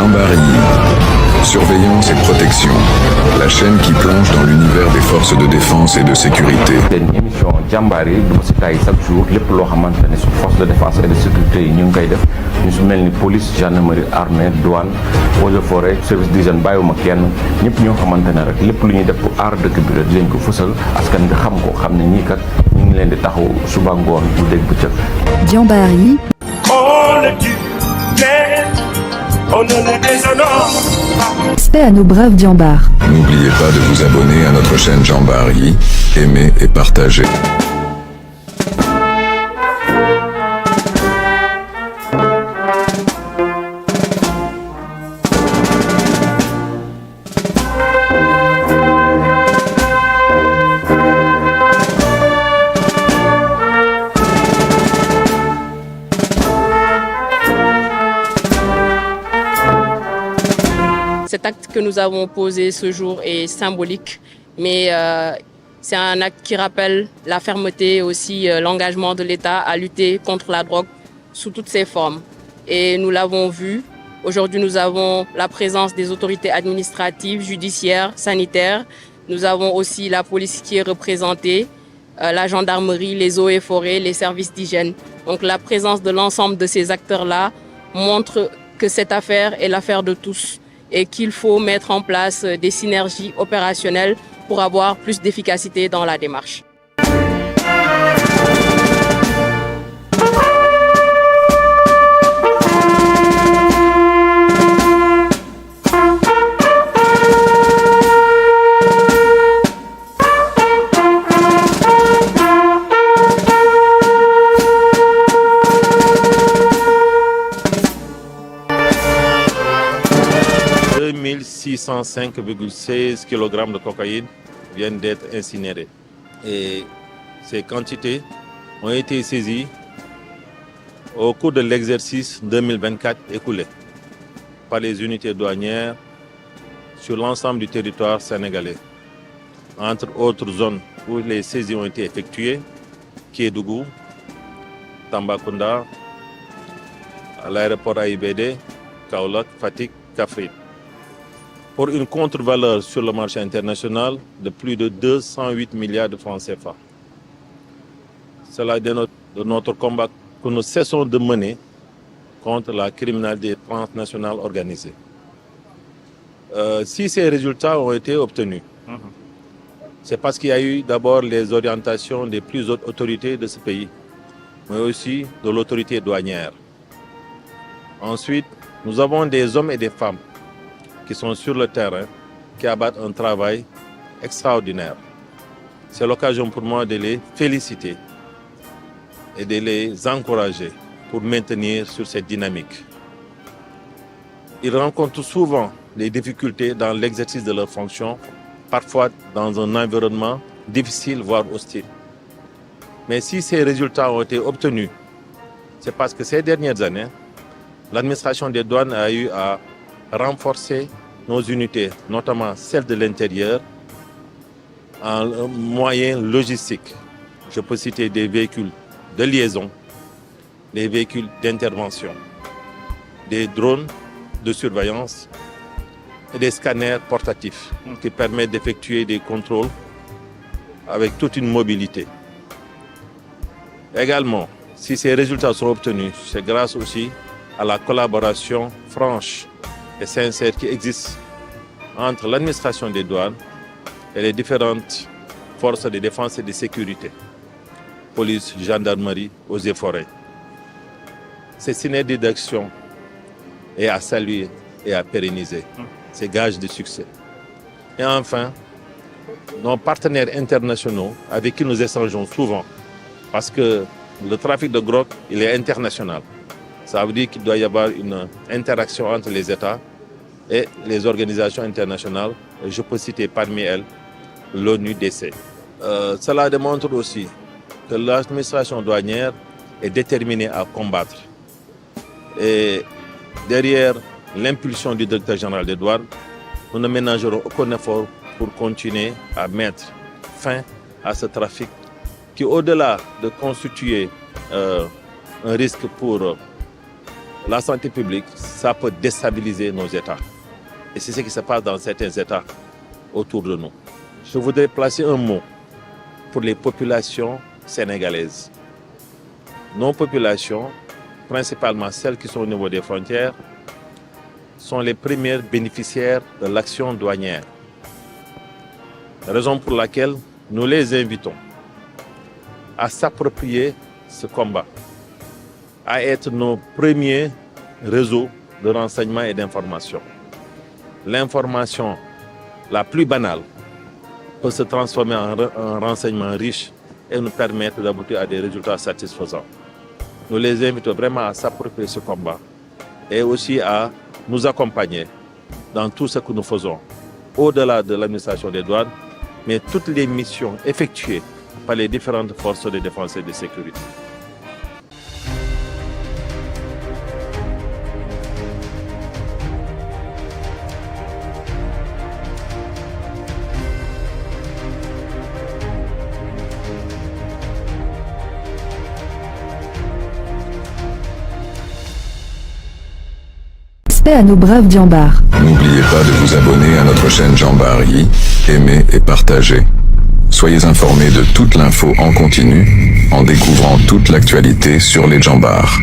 Jamboree. Surveillance et protection. La chaîne qui plonge dans l'univers des forces de défense et de sécurité. Une émission Jamboree du ma si tay chaque jour lépp loo xamante ne su force de défense et de sécurité yi ñu ngi koy def ñu su mel ni police gendarmerie armée douane eaux et forêt service d'hygiène bàyyiwuma kenn ñëpp ñoo xamante ne rek lépp lu ñuy def pour aar dëkk bi rek dinañ ko fësal askan bi xam ko xam ne ñii kat ñu ngi leen di taxaw suba ngoon bu dégg bëccëg. Jamboree. On le tue, mais on ne le déshonore pas. Respect à nos braves Jambar. N'oubliez pas de vous abonner à notre chaîne Jamboree, aimer et partager. Cet acte que nous avons posé ce jour est symbolique, mais c'est un acte qui rappelle la fermeté et aussi l'engagement de l'État à lutter contre la drogue sous toutes ses formes. Et nous l'avons vu. Aujourd'hui, nous avons la présence des autorités administratives, judiciaires, sanitaires. Nous avons aussi la police qui est représentée, la gendarmerie, les eaux et forêts, les services d'hygiène. Donc la présence de l'ensemble de ces acteurs-là montre que cette affaire est l'affaire de tous et qu'il faut mettre en place des synergies opérationnelles pour avoir plus d'efficacité dans la démarche. « 605,16 kg de cocaïne viennent d'être incinérés. Et ces quantités ont été saisies au cours de l'exercice 2024 écoulé par les unités douanières sur l'ensemble du territoire sénégalais. Entre autres zones où les saisies ont été effectuées, Kédougou, Tambacounda, à l'aéroport AIBD, Kaolack, Fatick, Kaffrine, pour une contre-valeur sur le marché international de plus de 208 milliards de francs CFA. Cela dénote de notre combat que nous cessons de mener contre la criminalité transnationale organisée. Si ces résultats ont été obtenus, c'est parce qu'il y a eu d'abord les orientations des plus hautes autorités de ce pays, mais aussi de l'autorité douanière. Ensuite, nous avons des hommes et des femmes qui sont sur le terrain, qui abattent un travail extraordinaire. C'est l'occasion pour moi de les féliciter et de les encourager pour maintenir sur cette dynamique. Ils rencontrent souvent des difficultés dans l'exercice de leurs fonctions, parfois dans un environnement difficile, voire hostile. Mais si ces résultats ont été obtenus, c'est parce que ces dernières années, l'administration des douanes a eu à renforcer nos unités, notamment celles de l'intérieur, en moyens logistiques. Je peux citer des véhicules de liaison, des véhicules d'intervention, des drones de surveillance et des scanners portatifs qui permettent d'effectuer des contrôles avec toute une mobilité. Également, si ces résultats sont obtenus, c'est grâce aussi à la collaboration franche et sincère qui existe entre l'administration des douanes et les différentes forces de défense et de sécurité, police, gendarmerie, eaux et forêts. Cette synergie d'action est à saluer et à pérenniser. C'est gage de succès. Et enfin, nos partenaires internationaux avec qui nous échangeons souvent, parce que le trafic de drogue, il est international. Ça veut dire qu'il doit y avoir une interaction entre les États et les organisations internationales. Je peux citer parmi elles l'ONU-DC. Cela démontre aussi que l'administration douanière est déterminée à combattre. Et derrière l'impulsion du directeur général des douanes, nous ne ménagerons aucun effort pour continuer à mettre fin à ce trafic qui, au-delà de constituer un risque pour la santé publique, ça peut déstabiliser nos États. Et c'est ce qui se passe dans certains États autour de nous. Je voudrais placer un mot pour les populations sénégalaises. Nos populations, principalement celles qui sont au niveau des frontières, sont les premières bénéficiaires de l'action douanière. Raison pour laquelle nous les invitons à s'approprier ce combat, à être nos premiers réseaux de renseignement et d'information. L'information la plus banale peut se transformer en renseignement riche et nous permettre d'aboutir à des résultats satisfaisants. Nous les invitons vraiment à s'approprier ce combat et aussi à nous accompagner dans tout ce que nous faisons, au-delà de l'administration des douanes, mais toutes les missions effectuées par les différentes forces de défense et de sécurité. Respect à nos braves Diambars. N'oubliez pas de vous abonner à notre chaîne Djambari, aimer et partager. Soyez informés de toute l'info en continu, en découvrant toute l'actualité sur les Djambars.